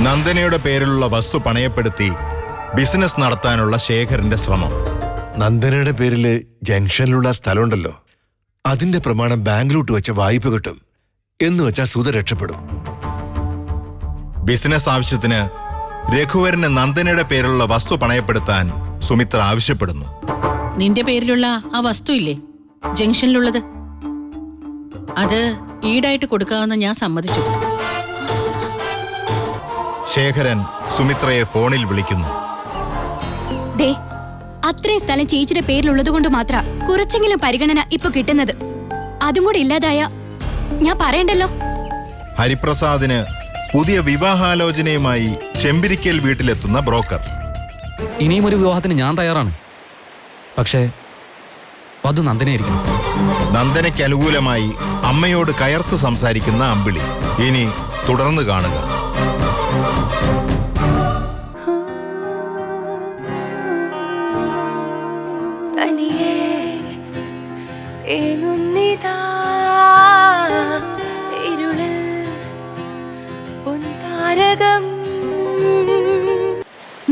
നന്ദനയുടെ പേരിലുള്ള വസ്തു പണയപ്പെടുത്തി ബിസിനസ് നടത്താനുള്ള ശേഖരന്റെ ശ്രമം. നന്ദനയുടെ പേരില് ജംഗ്ഷനിലുള്ള സ്ഥലമുണ്ടല്ലോ, അതിന്റെ പ്രമാണം ബാങ്കിലോട്ട് വെച്ച വായ്പ കിട്ടും എന്ന് വെച്ചാൽ സുധ രക്ഷപ്പെടും. ബിസിനസ് ആവശ്യത്തിന് രഘുവരന് നന്ദനയുടെ പേരിലുള്ള വസ്തു പണയപ്പെടുത്താൻ സുമിത്ര ആവശ്യപ്പെടുന്നു. നിന്റെ പേരിലുള്ള ആ വസ്തു ഇല്ലേ ജംഗ്ഷനിലുള്ളത്, അത് ഈടായിട്ട് കൊടുക്കാമെന്ന് ഞാൻ സമ്മതിച്ചു. ശേഖരൻ സുമിത്രയെ ഫോണിൽ വിളിക്കുന്നു. ദേ, അത്രയും സ്ഥലം ചേച്ചിയുടെ പേരിലുള്ളത് കൊണ്ട് മാത്രം കുറച്ചെങ്കിലും പരിഗണന ഇപ്പൊ കിട്ടുന്നത്. അതും കൂടി ഇല്ലാതായ ഞാൻ പറയണ്ടല്ലോ. ഹരിപ്രസാദിന് പുതിയ വിവാഹാലോചനയുമായി ചെമ്പിരിക്കൽ വീട്ടിലെത്തുന്ന ബ്രോക്കർ. ഇനിയും ഒരു വിവാഹത്തിന് ഞാൻ തയ്യാറാണ്. പക്ഷേ അത് നന്ദനയായിരിക്കണം. നന്ദനയ്ക്ക് അനുകൂലമായി അമ്മയോട് കയർത്ത് സംസാരിക്കുന്ന അമ്പിളി. ഇനി തുടർന്ന് കാണുക.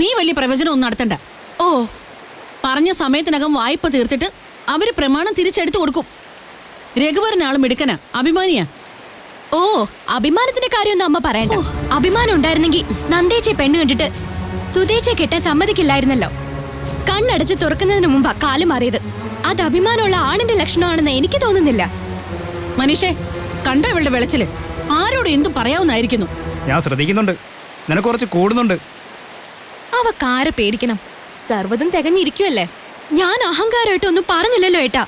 നീ വലിയ പ്രവചനമൊന്നും നടത്തണ്ട. ഓ, പറഞ്ഞ സമയത്തിനകം വായ്പ തീർത്തിട്ട് അവര് പ്രമാണം തിരിച്ചെടുത്തു കൊടുക്കും. രഘുവരനാളും മിടുക്കനാ, അഭിമാനിയാ. ഓ, അഭിമാനത്തിന്റെ കാര്യമൊന്നും അമ്മ പറയണ്ട. അഭിമാനം ഉണ്ടായിരുന്നെങ്കിൽ നന്ദേച്ചെ പെണ്ണ് കണ്ടിട്ട് സുധേച്ചെ കെട്ടാൻ സമ്മതിക്കില്ലായിരുന്നല്ലോ. കണ്ണടച്ച് തുറക്കുന്നതിന് മുമ്പാ കാലം മാറിയത്. അത് അഭിമാനമുള്ള ആണിന്റെ ലക്ഷണമാണെന്ന് എനിക്ക് തോന്നുന്നില്ല. മനീഷേ, കണ്ട ഇവളുടെ വിളച്ചില് ആരോട് എന്തു പറയാവുന്നായിരിക്കുന്നു. ഞാൻ ശ്രദ്ധിക്കുന്നുണ്ട്, നിനക്ക് കുറച്ച് കൂടുന്നുണ്ട്. അവക്കാരെ പേടിക്കണം, സർവ്വതും തികഞ്ഞിരിക്കുവല്ലേ. ഞാൻ അഹങ്കാരമായിട്ടൊന്നും പറഞ്ഞില്ലല്ലോ ഏട്ടാ.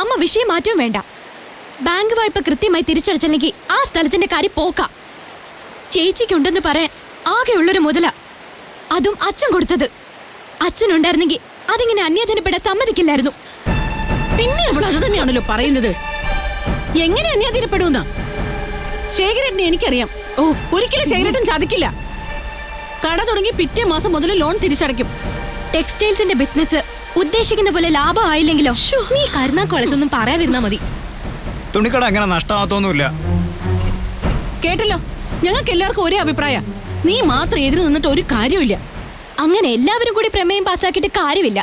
അമ്മ വിഷയം മാറ്റവും വേണ്ട. ബാങ്ക് വായ്പ കൃത്യമായി തിരിച്ചടച്ചില്ലെങ്കിൽ ആ സ്ഥലത്തിന്റെ കാര്യം പോക്കാം. ചേച്ചിക്കുണ്ടെന്ന് പറയാൻ ആകെയുള്ളൊരു മുതല, അതും അച്ഛൻ കൊടുത്തത്. അച്ഛനുണ്ടായിരുന്നെങ്കിൽ അതിങ്ങനെ അന്യാധീനപ്പെടാൻ സമ്മതിക്കില്ലായിരുന്നു. പിന്നെ അവൾ അത് തന്നെയാണല്ലോ പറയുന്നത്. എങ്ങനെ അന്യാധീനപ്പെടുന്ന ശേഖരേട്ടനെ എനിക്കറിയാം. ഓ, ഒരിക്കലും ശേഖരേട്ടൻ സാധിക്കില്ല. കട തുടങ്ങി പിറ്റേ മാസം മുതൽ ലോൺ തിരിച്ചടയ്ക്കും. ടെക്സ്റ്റൈൽസിന്റെ ബിസിനസ് ഉദ്ദേശിക്കുന്ന പോലെ ലാഭം ആയില്ലെങ്കിലോ? നീ കരുനാക്കുളത്തൊന്നും പറയാതിരുന്നാ മതി. തുണിക്കട അങ്ങനെ നഷ്ടമാകത്തൊന്നുമില്ല. കേട്ടല്ലോ, ഞങ്ങൾക്ക് എല്ലാവർക്കും ഒരേ അഭിപ്രായ. നീ മാത്രം എതിര് നിന്നിട്ട് ഒരു കാര്യമില്ല. അങ്ങനെ എല്ലാവരും കൂടി പ്രമേയം പാസ്സാക്കിയിട്ട് കാര്യമില്ല.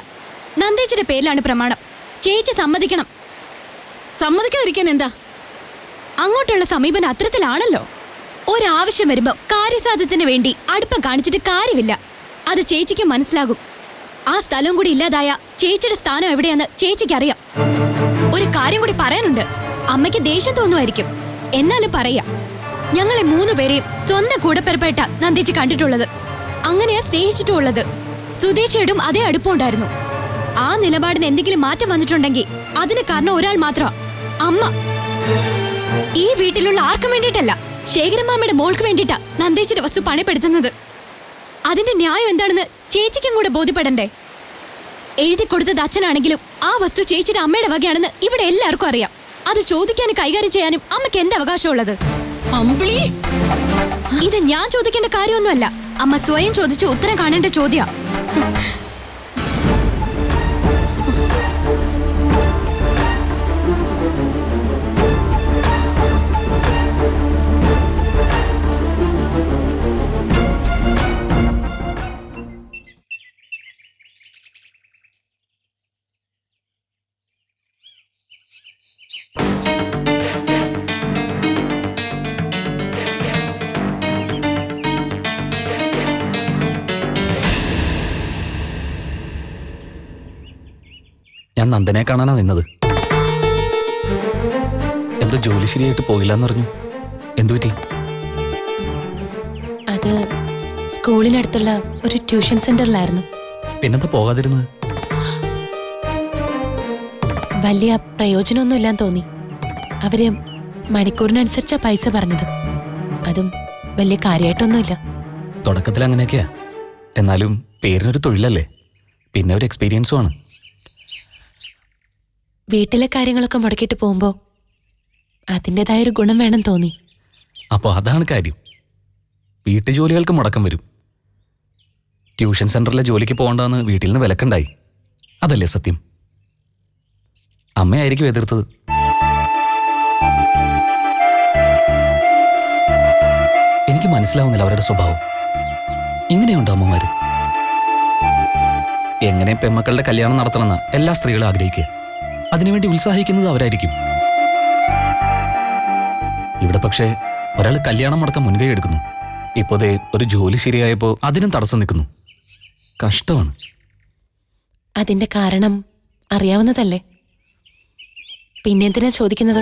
നന്ദേച്ചിയുടെ പേരിലാണ് പ്രമാണം. ചേച്ചി സമ്മതിക്കണം. സമ്മതിക്കാതിരിക്കാൻ എന്താ? അങ്ങോട്ടുള്ള സമീപനം അത്തരത്തിലാണല്ലോ. ഒരാവശ്യം വരുമ്പോ കാര്യസാധ്യത്തിന് വേണ്ടി അടുപ്പം കാണിച്ചിട്ട് കാര്യമില്ല. അത് ചേച്ചിക്ക് മനസ്സിലാകും. ആ സ്ഥലവും കൂടി ഇല്ലാതായ ചേച്ചിയുടെ സ്ഥാനം എവിടെയാന്ന് ചേച്ചിക്ക് അറിയാം. ഒരു കാര്യം കൂടി പറയാനുണ്ട്. അമ്മയ്ക്ക് ദേഷ്യം തോന്നുമായിരിക്കും, എന്നാലും പറയാ. ഞങ്ങളെ 3 പേരെയും സ്വന്തം കൂടെപ്പിറപ്പായിട്ടാ നന്ദേച്ചി കണ്ടിട്ടുള്ളത്. അങ്ങനെയാ സ്നേഹിച്ചിട്ടുള്ളത്. സുധേച്ചയോടും അതേ അടുപ്പമുണ്ടായിരുന്നു. ആ നിലപാടിന് എന്തെങ്കിലും മാറ്റം വന്നിട്ടുണ്ടെങ്കിൽ അതിന് കാരണം ഒരാൾ മാത്രമാ, അമ്മ. ഈ വീട്ടിലുള്ള ആർക്കും വേണ്ടിയിട്ടല്ല, ശേഖരമാമയുടെ മോൾക്ക് വേണ്ടിയിട്ടാ നന്ദേച്ചിയുടെ വസ്തു പണയപ്പെടുത്തുന്നത്. അതിന്റെ ന്യായം എന്താണെന്ന് ചേച്ചിക്കും കൂടെ ബോധ്യപ്പെടണ്ടേ? എഴുതി കൊടുത്തത് അച്ഛനാണെങ്കിലും ആ വസ്തു ചേച്ചിയുടെ അമ്മയുടെ വകയാണെന്ന് ഇവിടെ എല്ലാവർക്കും അറിയാം. അത് ചോദിക്കാനും കൈകാര്യം ചെയ്യാനും അമ്മയ്ക്ക് എന്ത് അവകാശമുള്ളത്? അമ്പിളി, ഇത് ഞാൻ ചോദിക്കേണ്ട കാര്യമൊന്നുമല്ല. അമ്മ സ്വയം ചോദിച്ച് ഉത്തരം കാണേണ്ട ചോദ്യ. ഞാൻ നന്ദനെ കാണാനാ നിന്നത്. എന്തോ ജോലി ശരിയായിട്ട് പോയില്ലെന്ന് പറഞ്ഞു. എന്തു പറ്റി? അത് സ്കൂളിനടുത്തുള്ള ഒരു ട്യൂഷൻ സെന്ററിലായിരുന്നു. പിന്നെന്താ പോകാതിരുന്നത്? വലിയ പ്രയോജനമൊന്നുമില്ലാന്ന് തോന്നി. അവര് മണിക്കൂറിനനുസരിച്ചാ പൈസ പറഞ്ഞത്. അതും വലിയ കാര്യമായിട്ടൊന്നുമില്ല. തുടക്കത്തിൽ അങ്ങനെയൊക്കെയാ. എന്നാലും പേരിനൊരു തൊഴിലല്ലേ, പിന്നെ ഒരു എക്സ്പീരിയൻസും ആണ്. വീട്ടിലെ കാര്യങ്ങളൊക്കെ മുടക്കിയിട്ട് പോകുമ്പോ അതിൻ്റെതായൊരു ഗുണം വേണം തോന്നി. അപ്പോൾ അതാണ് കാര്യം. വീട്ടു ജോലികൾക്ക് മുടക്കം വരും. ട്യൂഷൻ സെന്ററിലെ ജോലിക്ക് പോകണ്ടെന്ന് വീട്ടിൽ നിന്ന് വിലക്കുണ്ടായി. അതല്ലേ സത്യം? അമ്മയായിരിക്കും എതിർത്തത്. എനിക്ക് മനസ്സിലാവുന്നില്ല അവരുടെ സ്വഭാവം. ഇങ്ങനെയുണ്ടോ അമ്മമാര്? എങ്ങനെ പെമ്മക്കളുടെ കല്യാണം നടത്തണമെന്ന എല്ലാ സ്ത്രീകളും ആഗ്രഹിക്കുക. അതിനുവേണ്ടി ഉത്സാഹിക്കുന്നത് അവരായിരിക്കും. ഇവിടെ പക്ഷേ ഒരാൾ കല്യാണം മുടക്കാൻ മുൻകൈ എടുക്കുന്നു. ഇപ്പോ ദേ ഒരു ജോലി ശരിയായപ്പോ അതിനും തടസ്സം നിൽക്കുന്നു. കഷ്ടമാണ്. അതിന്റെ കാരണം അറിയാവുന്നതല്ലേ? പിന്നെന്തിനാ ചോദിക്കുന്നത്?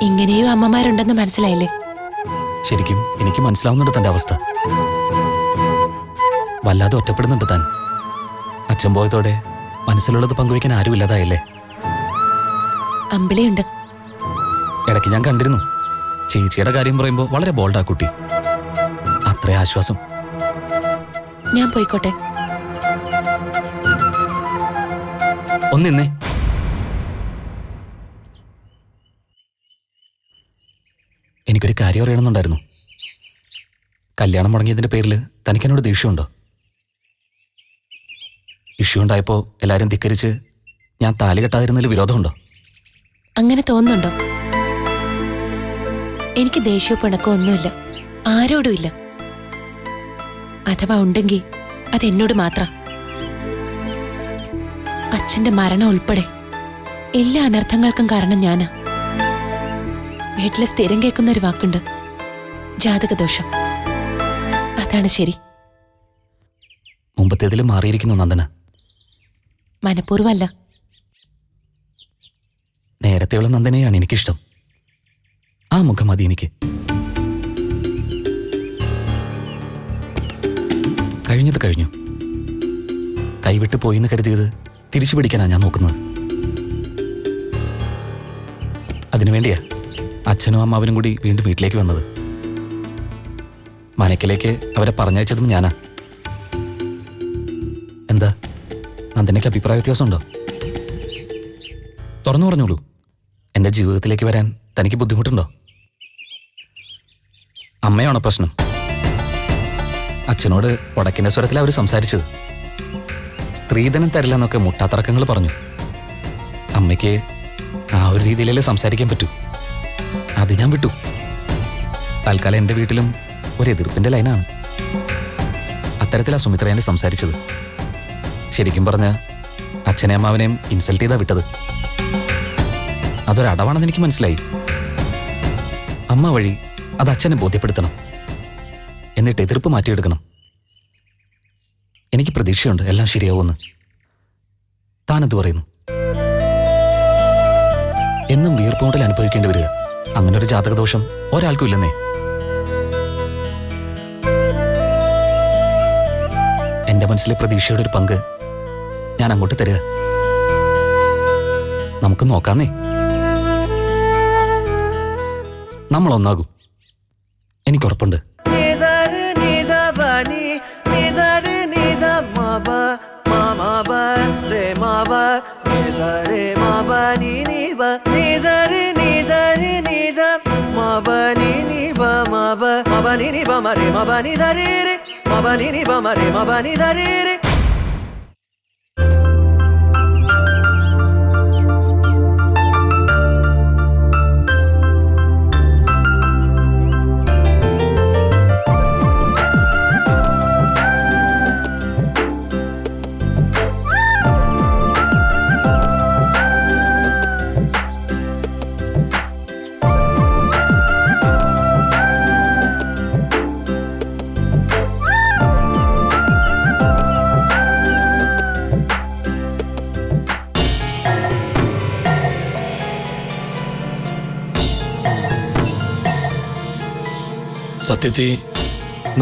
ഇങ്ങനെയും അമ്മമാരുണ്ടെന്ന് മനസ്സിലായില്ലേ? ശരിക്കും എനിക്ക് മനസ്സിലാവുന്നുണ്ട് തന്റെ അവസ്ഥ. വല്ലാതെ ഒറ്റപ്പെടുന്നുണ്ട് താൻ. അച്ഛൻ പോയതോടെ മനസ്സിലുള്ളത് പങ്കുവയ്ക്കാൻ ആരുമില്ലാതായല്ലേ? അമ്പിളിയുണ്ട്. ഇടയ്ക്ക് ഞാൻ കണ്ടിരുന്നു. ചേച്ചിയുടെ കാര്യം പറയുമ്പോൾ വളരെ ബോൾഡാ കുട്ടി. അത്രേ ആശ്വാസം. ഞാൻ പോയിക്കോട്ടെ. ഒന്നിന്നേ. എനിക്കൊരു കാര്യം അറിയണമെന്നുണ്ടായിരുന്നു. കല്യാണം മുടങ്ങിയതിന്റെ പേരിൽ തനിക്കെന്നോട് ദേഷ്യമുണ്ടോ? ഇഷ്യൂ ഉണ്ടായപ്പോൾ എല്ലാവരും ധിക്കരിച്ച് ഞാൻ താലി കെട്ടാതിരുന്നതിൽ വിരോധമുണ്ടോ? അങ്ങനെ തോന്നുന്നുണ്ടോ? എനിക്ക് ദേഷ്യമോ പിണക്കോ ഒന്നുമില്ല, ആരോടുമില്ല. അഥവാ ഉണ്ടെങ്കിൽ അതെന്നോട് മാത്രം. അച്ഛന്റെ മരണം ഉൾപ്പെടെ എല്ലാ അനർത്ഥങ്ങൾക്കും കാരണം ഞാനാ. വീട്ടിലെ സ്ഥിരം കേൾക്കുന്ന ഒരു വാക്കുണ്ട്, ജാതകദോഷം. അതാണ് ശരി. മുമ്പത്തേതിൽ മാറിയിരിക്കുന്നു നന്ദന. മനഃപൂർവ്വമല്ല. നേരത്തെയുള്ള നന്ദനെയാണ് എനിക്കിഷ്ടം. ആ മുഖം മതി എനിക്ക്. കഴിഞ്ഞത് കഴിഞ്ഞു. കൈവിട്ട് പോയിന്ന് കരുതിയത് തിരിച്ചു പിടിക്കാനാണ് ഞാൻ നോക്കുന്നത്. അതിനുവേണ്ടിയാ അച്ഛനും അമ്മാവനും കൂടി വീണ്ടും വീട്ടിലേക്ക് വന്നത്. മനക്കിലേക്ക് അവരെ പറഞ്ഞയച്ചതും ഞാനാ. എന്താ നന്ദനയ്ക്ക് അഭിപ്രായ വ്യത്യാസമുണ്ടോ? തുറന്നു പറഞ്ഞോളൂ. എൻ്റെ ജീവിതത്തിലേക്ക് വരാൻ തനിക്ക് ബുദ്ധിമുട്ടുണ്ടോ? അമ്മയാണോ പ്രശ്നം? അച്ഛനോട് ഉടക്കിന്റെ സ്വരത്തിൽ അവർ സംസാരിച്ചത്. സ്ത്രീധനം തരില്ലെന്നൊക്കെ മുട്ടാത്തറക്കങ്ങൾ പറഞ്ഞു. അമ്മയ്ക്ക് ആ ഒരു രീതിയിലല്ലേ സംസാരിക്കാൻ പറ്റൂ. അത് ഞാൻ വിട്ടു. തൽക്കാലം എൻ്റെ വീട്ടിലും ഒരു എതിർപ്പിന്റെ ലൈനാണ്. അത്തരത്തിലാ സുമിത്ര എന്നെ സംസാരിച്ചത്. ശരിക്കും പറഞ്ഞ അച്ഛനെ അമ്മാവനെയും ഇൻസൾട്ട് ചെയ്താ വിട്ടത്. അതൊരടവാണെന്ന് എനിക്ക് മനസ്സിലായി. അമ്മ വഴി അത് അച്ഛനെ ബോധ്യപ്പെടുത്തണം. എന്നിട്ട് എതിർപ്പ് മാറ്റിയെടുക്കണം. എനിക്ക് പ്രതീക്ഷയുണ്ട് എല്ലാം ശരിയാവുമെന്ന്. താനെന്ത് പറയുന്നു? എന്നും വീർപ്പുമുട്ടൽ അനുഭവിക്കേണ്ടി വരിക. അങ്ങനൊരു ജാതകദോഷം ഒരാൾക്കും ഇല്ലെന്നേ. എന്റെ മനസ്സിലെ പ്രതീക്ഷയുടെ ഒരു പങ്ക് ഞാൻ അങ്ങോട്ട് തരിക. നമുക്ക് നോക്കാന്നേ. നമ്മളൊന്നാകും, എനിക്കുറപ്പുണ്ട്. സത്യത്തിൽ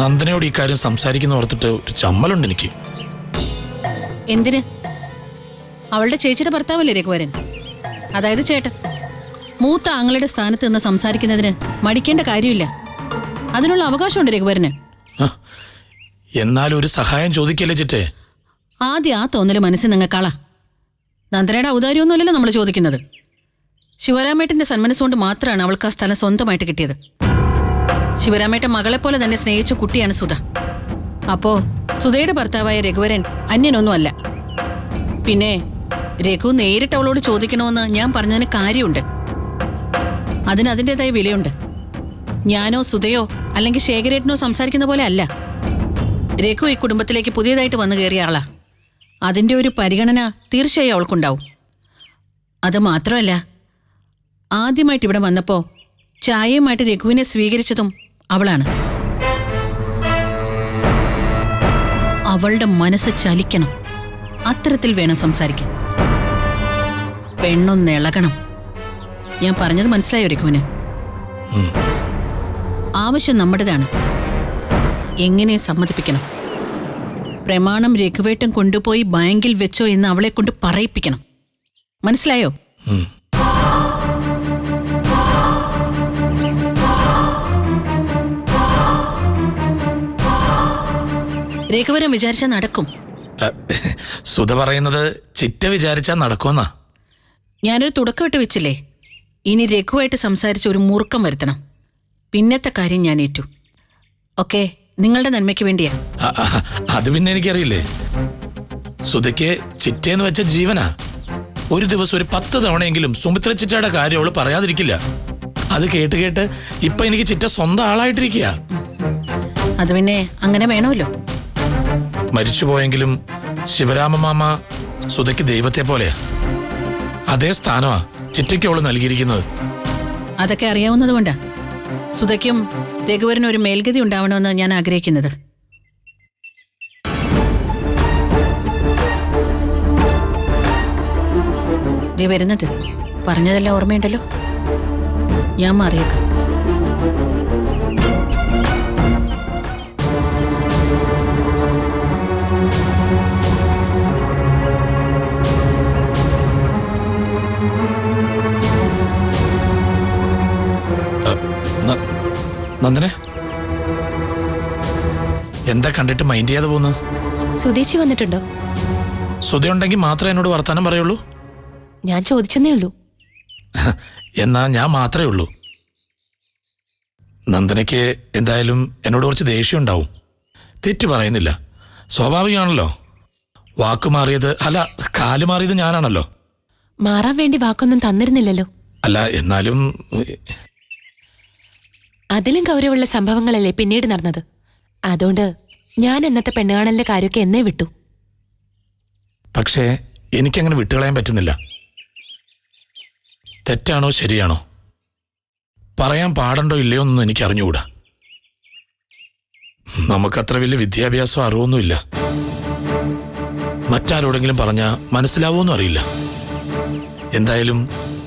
നന്ദനയോട് ഈ കാര്യം സംസാരിക്കുന്ന ഓർത്തിട്ട് ഒരു ചമ്മലുണ്ട് എനിക്ക്. എന്തിന്? അവളുടെ ചേച്ചിയുടെ ഭർത്താവല്ലേ രഘുവരൻ, അതായത് ചേട്ടൻ. മൂത്ത ആങ്ങളുടെ സ്ഥാനത്ത് നിന്ന് സംസാരിക്കുന്നതിന് മടിക്കേണ്ട കാര്യമില്ല. അതിനുള്ള അവകാശമുണ്ട് രഘുവരന്. എന്നാലും ഒരു സഹായം ചോദിക്കല്ലേ ചിറ്റേ? ആദ്യം ആ തോന്നല് മനസ്സിൽ നിങ്ങൾക്കാളാ. നന്ദനയുടെ ഔദാര്യമൊന്നുമല്ലല്ലോ നമ്മൾ ചോദിക്കുന്നത്. ശിവരാമേട്ടന്റെ സന്മനസ്സുകൊണ്ട് മാത്രമാണ് അവൾക്ക് ആ സ്ഥലം സ്വന്തമായിട്ട് കിട്ടിയത്. ശിവരാമേട്ടൻ മകളെപ്പോലെ തന്നെ സ്നേഹിച്ച കുട്ടിയാണ് സുധ. അപ്പോ സുധയുടെ ഭർത്താവായ രഘുവരൻ അന്യനൊന്നുമല്ല. പിന്നെ രഘു നേരിട്ട് അവളോട് ചോദിക്കണമെന്ന് ഞാൻ പറഞ്ഞതിന് കാര്യമുണ്ട്. അതിന് അതിൻ്റെതായ വിലയുണ്ട്. ഞാനോ സുധയോ അല്ലെങ്കിൽ ശേഖരേട്ടനോ സംസാരിക്കുന്ന പോലെ അല്ല. രഘു ഈ കുടുംബത്തിലേക്ക് പുതിയതായിട്ട് വന്നു കയറിയ ആളാ. അതിന്റെ ഒരു പരിഗണന തീർച്ചയായും അവൾക്കുണ്ടാവും. അത് മാത്രമല്ല, ആദ്യമായിട്ട് ഇവിടെ വന്നപ്പോ ചായയുമായിട്ട് രഘുവിനെ സ്വീകരിച്ചതും അവളാണ്. അവളുടെ മനസ്സ് ചലിക്കണം, അത്തരത്തിൽ വേണം സംസാരിക്കാൻ. പെണ്ണൊന്നിളകണം. ഞാൻ പറഞ്ഞത് മനസ്സിലായോ രഘുവിന്? ആവശ്യം നമ്മുടേതാണ്. എങ്ങനെ സമ്മതിപ്പിക്കണം? പ്രമാണം രഘുവേട്ടൻ കൊണ്ടുപോയി ബാങ്കിൽ വെച്ചോ എന്ന് അവളെ കൊണ്ട് പറയിപ്പിക്കണം. മനസ്സിലായോ? രഘുവരൻ വിചാരിച്ചാൽ നടക്കും. സുധ പറയുന്നത് ചിറ്റ വിചാരിച്ചാൽ നടക്കുമെന്നാ. ഞാനൊരു തുടക്കമിട്ട് വെച്ചില്ലേ? ഇനി രഘുവായിട്ട് സംസാരിച്ച് ഒരു മുറുക്കം വരുത്തണം. പിന്നത്തെ കാര്യം ഞാൻ ഏറ്റു. ഓക്കെ, നിങ്ങളുടെ നന്മയ്ക്ക് വേണ്ടിയാ. അത് പിന്നെ എനിക്കറിയില്ലേ. സുധയ്ക്ക് ചിറ്റേന്ന് വെച്ച ജീവനാ. ഒരു ദിവസം ഒരു 10 തവണയെങ്കിലും സുമിത്ര ചിറ്റയുടെ കാര്യം അവള് പറയാതിരിക്കില്ല. അത് കേട്ട് കേട്ട് ഇപ്പൊ എനിക്ക് ചിറ്റ സ്വന്തം ആളായിട്ടിരിക്കുക. അത് പിന്നെ അങ്ങനെ വേണമല്ലോ. മരിച്ചുപോയെങ്കിലും ശിവരാമ മാമ സുധയ്ക്ക് ദൈവത്തെ പോലെയാ. അതേ സ്ഥാനമാ ചിറ്റയ്ക്ക് അവള് നൽകിയിരിക്കുന്നത്. അതൊക്കെ അറിയാവുന്നതുകൊണ്ടാ സുധയ്ക്കും രഘുവരനും ഒരു മേൽഗതി ഉണ്ടാവണമെന്ന് ഞാൻ ആഗ്രഹിക്കുന്നത്. നീ വരുന്നുണ്ട്. പറഞ്ഞതെല്ലാം ഓർമ്മയുണ്ടല്ലോ. ഞാൻ മാറിയേക്കാം. നന്ദനെ എന്താ കണ്ടിട്ട് മൈൻഡ് ചെയ്യാതെ പോന്ന്? സുധേച്ചി വന്നിട്ടുണ്ടോ? സുധ ഉണ്ടെങ്കിൽ മാത്രമേ എന്നോട് വർത്താനം പറയുള്ളൂ. ഞാൻ ചോദിച്ചെന്നേ ഉള്ളൂ. എന്നാ ഞാൻ മാത്രമേ ഉള്ളൂ. നന്ദനയ്ക്ക് എന്തായാലും എന്നോട് കുറച്ച് ദേഷ്യം ഉണ്ടാവും. തെറ്റു പറയുന്നില്ല, സ്വാഭാവികമാണല്ലോ. വാക്ക് മാറിയത് അല്ല, കാല് മാറിയത് ഞാനാണല്ലോ. മാറാൻ വേണ്ടി വാക്കൊന്നും തന്നിരുന്നില്ലല്ലോ. അല്ല, എന്നാലും അതിലും ഗൗരവമുള്ള സംഭവങ്ങളല്ലേ പിന്നീട് നടന്നത്. അതുകൊണ്ട് ഞാൻ എന്നത്തെ പെണ്ണുകാണലിന്റെ കാര്യമൊക്കെ എന്നേ വിട്ടു. പക്ഷേ എനിക്കങ്ങനെ വിട്ടുകളയാൻ പറ്റുന്നില്ല. തെറ്റാണോ ശരിയാണോ പറയാൻ പാടണ്ടോ ഇല്ലയോ എന്നൊന്നും എനിക്ക് അറിഞ്ഞുകൂടാ. നമുക്കത്ര വലിയ വിദ്യാഭ്യാസം അറിവൊന്നുമില്ല. മറ്റാരോടെങ്കിലും പറഞ്ഞാൽ മനസ്സിലാവുമെന്നും അറിയില്ല. എന്തായാലും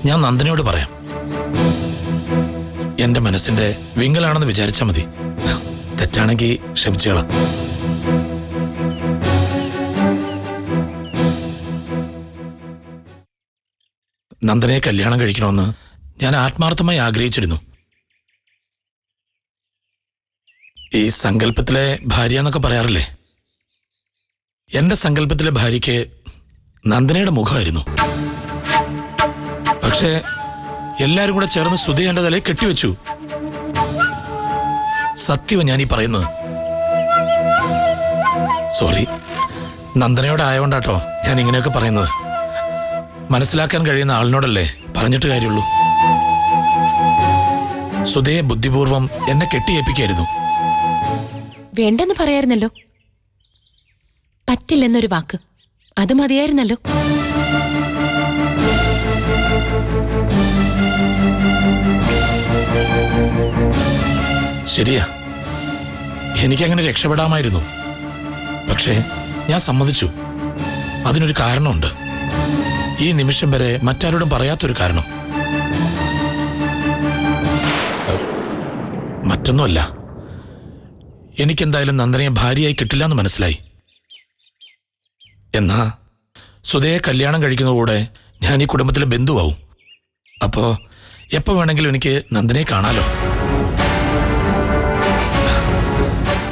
ഞാൻ നന്ദനയോട് പറയാം. എന്റെ മനസ്സിന്റെ വിങ്ങലാണെന്ന് വിചാരിച്ചാൽ മതി. തെറ്റാണെങ്കിൽ ക്ഷമിച്ചുകളാം. നന്ദനയെ കല്യാണം കഴിക്കണമെന്ന് ഞാൻ ആത്മാർത്ഥമായി ആഗ്രഹിച്ചിരുന്നു. ഈ സങ്കല്പത്തിലെ ഭാര്യ എന്നൊക്കെ പറയാറില്ലേ, എന്റെ സങ്കല്പത്തിലെ ഭാര്യയ്ക്ക് നന്ദനയുടെ മുഖമായിരുന്നു. പക്ഷേ എല്ലാരും കൂടെ ചേർന്ന് സുധ എന്റെ തലയിൽ കെട്ടിവെച്ചു. സത്യവും ഞാൻ ഈ പറയുന്നത്. സോറി, നന്ദനയോട് ആയതുകൊണ്ടാട്ടോ ഞാൻ ഇങ്ങനെയൊക്കെ പറയുന്നത്. മനസ്സിലാക്കാൻ കഴിയുന്ന ആളിനോടല്ലേ പറഞ്ഞിട്ട് കാര്യമുള്ളൂ. സുധയെ ബുദ്ധിപൂർവം എന്നെ കെട്ടിയേപ്പിക്കായിരുന്നു. വേണ്ടെന്ന് പറയായിരുന്നല്ലോ. പറ്റില്ലെന്നൊരു വാക്ക്, അത് മതിയായിരുന്നല്ലോ. ശരിയാ, എനിക്കങ്ങനെ രക്ഷപ്പെടാമായിരുന്നു. പക്ഷേ ഞാൻ സമ്മതിച്ചു. അതിനൊരു കാരണമുണ്ട്. ഈ നിമിഷം വരെ മറ്റാരോടും പറയാത്തൊരു കാരണം. മറ്റൊന്നുമല്ല, എനിക്കെന്തായാലും നന്ദനയെ ഭാര്യയായി കിട്ടില്ല എന്ന് മനസ്സിലായി. എന്നാ സുധയെ കല്യാണം കഴിക്കുന്നതോടെ ഞാൻ ഈ കുടുംബത്തിലെ ബന്ധുവാവും. അപ്പോ എപ്പോ വേണമെങ്കിലും എനിക്ക് നന്ദനയെ കാണാലോ.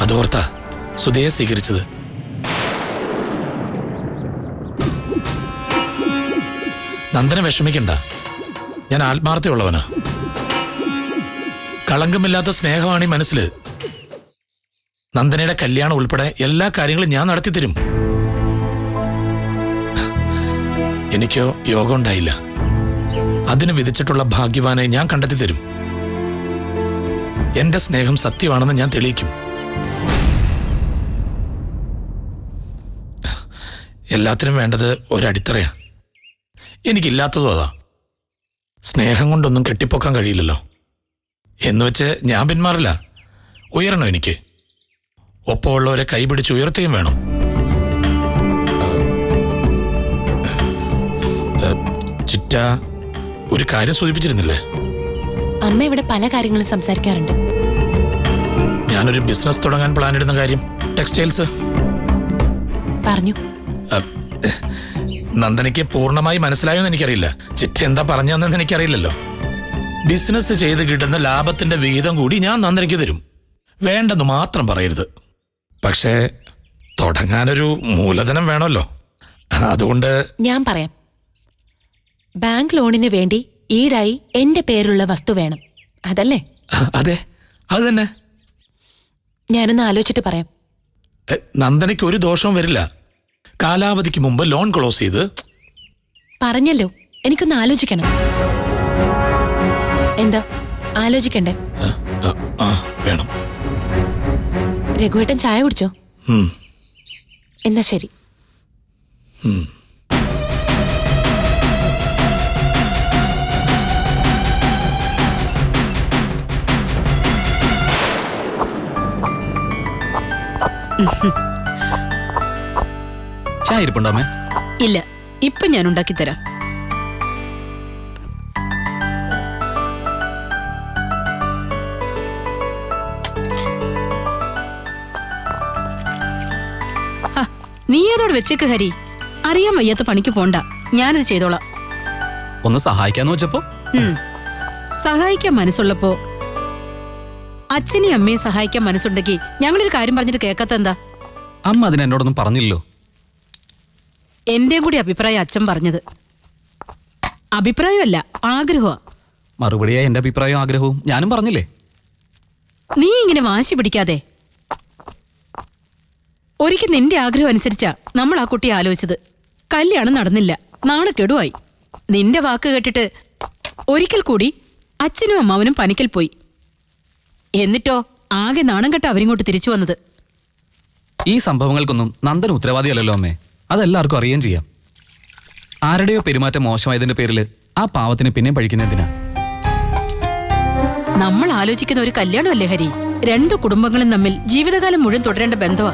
അതോർത്താ സുധയെ സ്വീകരിച്ചത്. നന്ദന വിഷമിക്കണ്ട, ഞാൻ ആത്മാർത്ഥമുള്ളവനാ. കളങ്കമില്ലാത്ത സ്നേഹമാണ് ഈ മനസ്സില്. നന്ദനയുടെ കല്യാണം ഉൾപ്പെടെ എല്ലാ കാര്യങ്ങളും ഞാൻ നടത്തിത്തരും. എനിക്കോ യോഗം ഉണ്ടായില്ല. അതിന് വിധിച്ചിട്ടുള്ള ഭാഗ്യവാനെ ഞാൻ കണ്ടെത്തി തരും. എന്റെ സ്നേഹം സത്യമാണെന്ന് ഞാൻ തെളിയിക്കും. എല്ലാത്തിനും വേണ്ടത് ഒരടിത്തറയാ. എനിക്കില്ലാത്തതും അതാ. സ്നേഹം കൊണ്ടൊന്നും കെട്ടിപ്പൊക്കാൻ കഴിയില്ലല്ലോ. എന്നുവെച്ച് ഞാൻ പിന്മാറില്ല. ഉയരണം എനിക്ക്. ഒപ്പമുള്ളവരെ കൈപിടിച്ച് ഉയർത്തുകയും വേണം. ചിറ്റ ഒരു കാര്യം സൂചിപ്പിച്ചിരുന്നില്ലേ? അമ്മ ഇവിടെ പല കാര്യങ്ങളും സംസാരിക്കാറുണ്ട്. ഞാനൊരു ബിസിനസ് തുടങ്ങാൻ പ്ലാൻ ഇടുന്ന കാര്യം. ടെക്സ്റ്റൈൽസ്. പറഞ്ഞു. നന്ദനയ്ക്ക് പൂർണ്ണമായി മനസ്സിലായോന്ന് എനിക്കറിയില്ല. ചിറ്റ എന്താ പറഞ്ഞതെന്ന് എനിക്കറിയില്ലല്ലോ. ബിസിനസ് ചെയ്ത് കിട്ടുന്ന ലാഭത്തിന്റെ വിഹിതം കൂടി ഞാൻ നന്ദനയ്ക്ക് തരും. വേണ്ടെന്ന് മാത്രം പറയരുത്. പക്ഷേ തുടങ്ങാനൊരു മൂലധനം വേണമല്ലോ. അതുകൊണ്ട് ഞാൻ പറയാം. ബാങ്ക് ലോണിന് വേണ്ടി ഈടായി എന്റെ പേരിലുള്ള വസ്തു വേണം, അതല്ലേ? അതെ, അത് തന്നെ. ഞാനൊന്ന് ആലോചിച്ചിട്ട് പറയാം. നന്ദനയ്ക്ക് ഒരു ദോഷവും വരില്ല. കാലാവധിക്ക് മുമ്പ് ലോൺ ക്ലോസ് ചെയ്ത്. പറഞ്ഞല്ലോ, എനിക്കൊന്ന് ആലോചിക്കണം. എന്താ ആലോചിക്കണ്ടേ? വേണം. രഘുവേട്ടൻ ചായ കുടിച്ചോ? എന്നാ ശരി. ചായ ഇരിപ്പുണ്ടോ അമ്മേ? ഇല്ല, ഇപ്പൊ ഞാൻ ഉണ്ടാക്കി തരാം. നീ അതോട് വെച്ചേക്ക് ഹരി. അറിയാൻ വയ്യാത്ത പണിക്ക് പോണ്ട, ഞാനത് ചെയ്തോളാം. ഒന്ന് സഹായിക്കാന്ന് വെച്ചപ്പോ സഹായിക്കാൻ മനസ്സുള്ളപ്പോ അച്ഛനെയും അമ്മയും സഹായിക്കാൻ മനസ്സുണ്ടെങ്കിൽ ഞങ്ങളൊരു കാര്യം പറഞ്ഞിട്ട് കേൾക്കാത്ത എന്താ? അമ്മ അതിന് എന്നോടൊന്നും പറഞ്ഞില്ലല്ലോ. എന്റെയും കൂടി അഭിപ്രായം അച്ഛൻ പറഞ്ഞത്. അഭിപ്രായമല്ല, ആഗ്രഹമാ. മറുപടിയായി എന്റെ അഭിപ്രായവും ആഗ്രഹവും ഞാനും പറഞ്ഞില്ലേ. നീ ഇങ്ങനെ വാശി പിടിക്കാതെ. ഒരിക്കൽ നിന്റെ ആഗ്രഹം അനുസരിച്ചാ നമ്മൾ ആ കുട്ടിയെ ആലോചിച്ചത്. കല്യാണം നടന്നില്ല, നാണക്കെടുവായി. നിന്റെ വാക്ക് കേട്ടിട്ട് ഒരിക്കൽ കൂടി അച്ഛനും അമ്മാവനും പനിക്കൽ പോയി. എന്നിട്ടോ ആകെ നാണം കെട്ട അവരിങ്ങോട്ട് തിരിച്ചു വന്നത്. ഈ സംഭവങ്ങൾക്കൊന്നും നന്ദൻ ഉത്തരവാദിയല്ലല്ലോ അമ്മേ. അതെല്ലാവർക്കും അറിയുകയും ചെയ്യാം. ആരുടെയോ പെരുമാറ്റം മോശമായതിന്റെ പേരിൽ ആ പാവത്തിന് പിന്നെയും പഴിക്കുന്നതിനാ. നമ്മൾ ആലോചിക്കുന്ന ഒരു കല്യാണമല്ലേ ഹരി. രണ്ടു കുടുംബങ്ങളും തമ്മിൽ ജീവിതകാലം മുഴുവൻ തുടരേണ്ട ബന്ധമാ.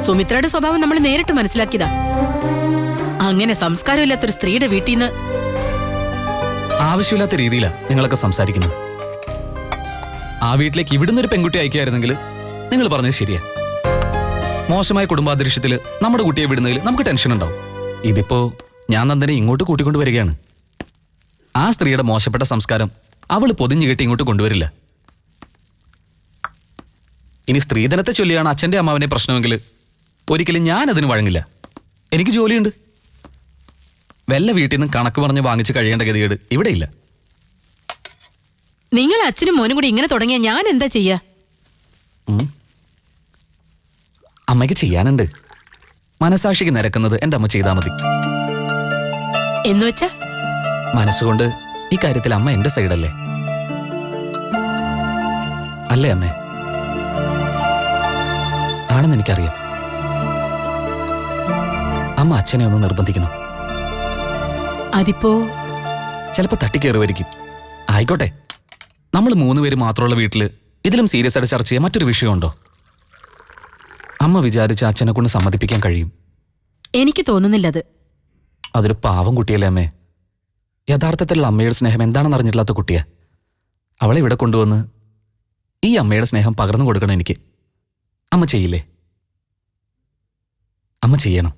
സുമിത്രയുടെ സ്വഭാവം നമ്മൾ നേരിട്ട് മനസ്സിലാക്കിയതാ. അങ്ങനെ സംസ്കാരമില്ലാത്തൊരു സ്ത്രീയുടെ വീട്ടിൽ നിന്ന് ആവശ്യമില്ലാത്ത രീതിയിലാ നിങ്ങളൊക്കെ സംസാരിക്കുന്നത്. ആ വീട്ടിലേക്ക് ഇവിടുന്ന് ഒരു പെൺകുട്ടി അയക്കുകയായിരുന്നെങ്കിൽ നിങ്ങൾ പറഞ്ഞത് ശരിയാ. മോശമായ കുടുംബാന്തരീക്ഷത്തിൽ നമ്മുടെ കുട്ടിയെ വിടുന്നതിൽ നമുക്ക് ടെൻഷൻ ഉണ്ടാവും. ഇതിപ്പോ ഞാൻ നന്ദനെ ഇങ്ങോട്ട് കൂട്ടിക്കൊണ്ടുവരികയാണ്. ആ സ്ത്രീയുടെ മോശപ്പെട്ട സംസ്കാരം അവള് പൊതിഞ്ഞു കെട്ടി ഇങ്ങോട്ട് കൊണ്ടുവരില്ല. ഇനി സ്ത്രീധനത്തെ ചൊല്ലിയാണ് അച്ഛൻ്റെ അമ്മാവനെ പ്രശ്നമെങ്കിൽ ഒരിക്കലും ഞാൻ അതിന് വഴങ്ങില്ല. എനിക്ക് ജോലിയുണ്ട്. വല്ല വീട്ടിൽ നിന്ന് കണക്ക് പറഞ്ഞ് വാങ്ങിച്ച് കഴിയേണ്ട ഗതികേട് ഇവിടെ ഇല്ല. നിങ്ങൾ അച്ഛനും മോനും കൂടി ഇങ്ങനെ തുടങ്ങിയ ഞാൻ എന്താ ചെയ്യാ? അമ്മയ്ക്ക് ചെയ്യാനുണ്ട്. മനസാക്ഷിക്ക് നിരക്കുന്നത് എൻ്റെ അമ്മ ചെയ്താൽ മതി. എന്നുവെച്ചാ മനസ്സുകൊണ്ട് ഈ കാര്യത്തിൽ അമ്മ എന്റെ സൈഡല്ലേ? അല്ലേ അമ്മേ? ആണെന്ന് എനിക്കറിയാം. അമ്മ അച്ഛനെ ഒന്ന് നിർബന്ധിക്കണം. അതിപ്പോ ചിലപ്പോ തട്ടിക്കേറുമായിരിക്കും. ആയിക്കോട്ടെ, നമ്മൾ 3 പേര് മാത്രമുള്ള വീട്ടില് ഇതിലും സീരിയസ് ആയിട്ട് ചർച്ച ചെയ്യാൻ മറ്റൊരു വിഷയമുണ്ടോ? അമ്മ വിചാരിച്ച അച്ഛനെ കൊണ്ട് സമ്മതിപ്പിക്കാൻ കഴിയും. എനിക്ക് തോന്നുന്നില്ല അത്. അതൊരു പാവം കുട്ടിയല്ലേ അമ്മേ? യഥാർത്ഥത്തിലുള്ള അമ്മയുടെ സ്നേഹം എന്താണെന്ന് അറിഞ്ഞിട്ടില്ലാത്ത കുട്ടിയാ. അവളെ ഇവിടെ കൊണ്ടുവന്ന് ഈ അമ്മയുടെ സ്നേഹം പകർന്നു കൊടുക്കണം എനിക്ക്. അമ്മ ചെയ്യില്ലേ? അമ്മ ചെയ്യണം.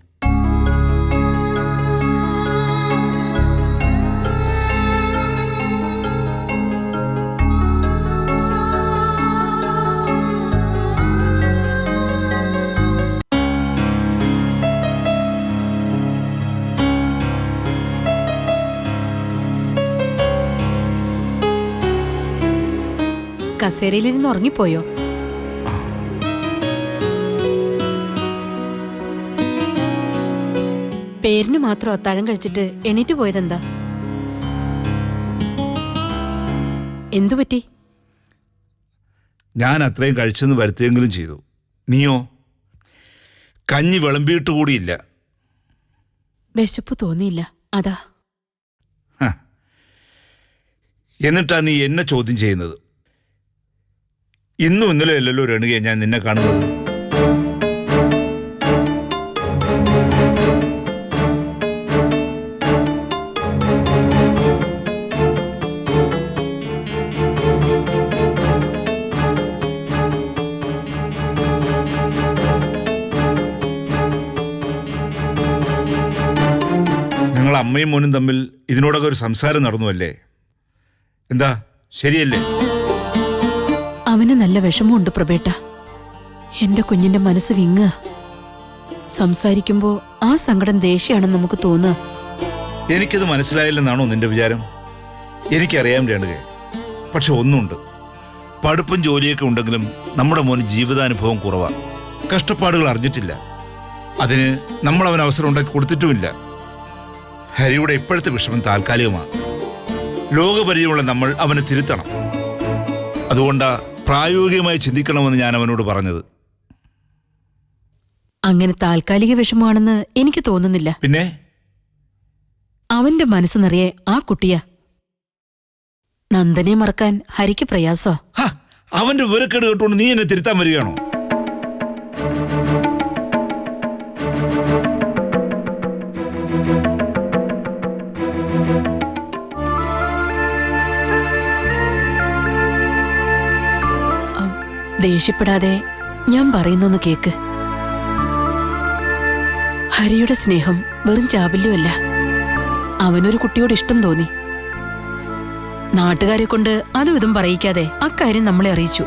കസേരയിൽ നിന്ന് ഉറങ്ങിപ്പോയോ? പേരിന് മാത്രം അത്താഴം കഴിച്ചിട്ട് എണീറ്റ് പോയതെന്താ? എന്തു പറ്റി? ഞാൻ അത്രയും കഴിച്ചെന്ന് വരുത്തിയെങ്കിലും ചെയ്തു. നീയോ? കഞ്ഞി വിളമ്പിയിട്ട് കൂടിയില്ല. വിശപ്പ് തോന്നിയില്ല, അതാ. എന്നിട്ടാ നീ എന്നെ ചോദ്യം ചെയ്യുന്നത്? ഇന്നും ഇന്നലെ അല്ലല്ലോ രേണുകയെ ഞാൻ നിന്നെ കാണുന്നത്. നിങ്ങൾ അമ്മയും മോനും തമ്മിൽ ഇതിനോടൊക്കെ ഒരു സംസാരം നടന്നു അല്ലേ? എന്താ, ശരിയല്ലേ? അവന് നല്ല വിഷമമുണ്ട് പ്രബേട്ട. എന്റെ കുഞ്ഞിന്റെ മനസ്സ് വിങ്ങുക. സംസാരിക്കുമ്പോ ആ സങ്കടം ദേഷ്യമാണെന്ന് നമുക്ക് തോന്നുക. എനിക്കത് മനസ്സിലായില്ലെന്നാണോ നിന്റെ വിചാരം? എനിക്കറിയാം രേണുകെ. പക്ഷെ ഒന്നുണ്ട്, പഠിപ്പും ജോലിയൊക്കെ ഉണ്ടെങ്കിലും നമ്മുടെ മോന് ജീവിതാനുഭവം കുറവാണ്. കഷ്ടപ്പാടുകൾ അറിഞ്ഞിട്ടില്ല. അതിന് നമ്മൾ അവന് അവസരം ഉണ്ടാക്കി കൊടുത്തിട്ടുമില്ല. ഹരിയുടെ ഇപ്പോഴത്തെ വിഷമം താൽക്കാലികമാണ്. ലോകപരിചയമുള്ള നമ്മൾ അവനെ തിരുത്തണം. അതുകൊണ്ടാ പ്രായോഗികമായി ചിന്തിക്കണമെന്ന് ഞാൻ അവനോട് പറഞ്ഞത്. അങ്ങനെ താൽക്കാലിക വിഷമമാണെന്ന് എനിക്ക് തോന്നുന്നില്ല. പിന്നെ അവന്റെ മനസ്സ് നിറയെ ആ കുട്ടിയാ. നന്ദനെ മറക്കാൻ ഹരിക്ക് പ്രയാസോ? അവന്റെ വിവരക്കേട് കേട്ടുകൊണ്ട് നീ എന്നെ തിരുത്താൻ വരികയാണോ? ദേഷ്യപ്പെടാതെ ഞാൻ പറയുന്നൊന്ന് കേക്ക്. ഹരിയുടെ സ്നേഹം വെറും ചാബല്യമല്ല. അവനൊരു കുട്ടിയോട് ഇഷ്ടം തോന്നി. നാട്ടുകാരെ കൊണ്ട് അതും ഇതും പറയിക്കാതെ അക്കാര്യം നമ്മളെ അറിയിച്ചു.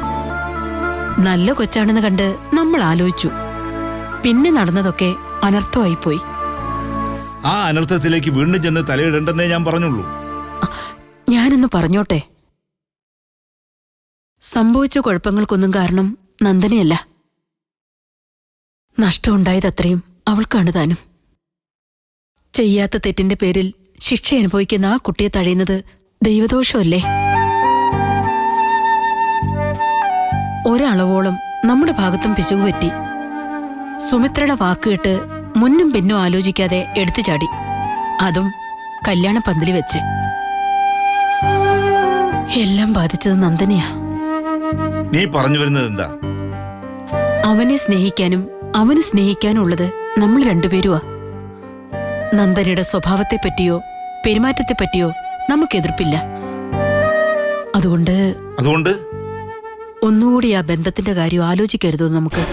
നല്ല കൊച്ചാണെന്ന് കണ്ട് നമ്മൾ ആലോചിച്ചു. പിന്നെ നടന്നതൊക്കെ അനർത്ഥമായിപ്പോയി. ആ അനർത്ഥത്തിലേക്ക് വീണ്ടും ചെന്ന് തലയിടണ്ടെന്നേ ഞാൻ പറഞ്ഞുള്ളൂ. ഞാനൊന്ന് പറഞ്ഞോട്ടെ. സംഭവിച്ച കുഴപ്പങ്ങൾക്കൊന്നും കാരണം നന്ദനയല്ല. നഷ്ടമുണ്ടായതത്രയും അവൾക്കാണ് താനും. ചെയ്യാത്ത തെറ്റിന്റെ പേരിൽ ശിക്ഷ അനുഭവിക്കുന്ന ആ കുട്ടിയെ തഴയുന്നത് ദൈവദോഷമല്ലേ? ഒരളവോളം നമ്മുടെ ഭാഗത്തും പിശകുപറ്റി. സുമിത്രയുടെ വാക്കുകേട്ട് മുന്നും പിന്നും ആലോചിക്കാതെ എടുത്തു ചാടി. അതും കല്യാണ പന്തലി വെച്ച്. എല്ലാം ബാധിച്ചത് നന്ദനയാ. നീ പറഞ്ഞു വരുന്നത് എന്താ? അവനെ സ്നേഹിക്കാനും അവന് സ്നേഹിക്കാനുള്ളത് നമ്മൾ രണ്ടുപേരുവാ. നന്ദനയുടെ സ്വഭാവത്തെപ്പറ്റിയോ പെരുമാറ്റത്തെപ്പറ്റിയോ നമുക്ക് എതിർപ്പില്ല. അതുകൊണ്ട് ഒന്നുകൂടി ആ ബന്ധത്തിന്റെ കാര്യം ആലോചിക്കരുതോ നമുക്ക്?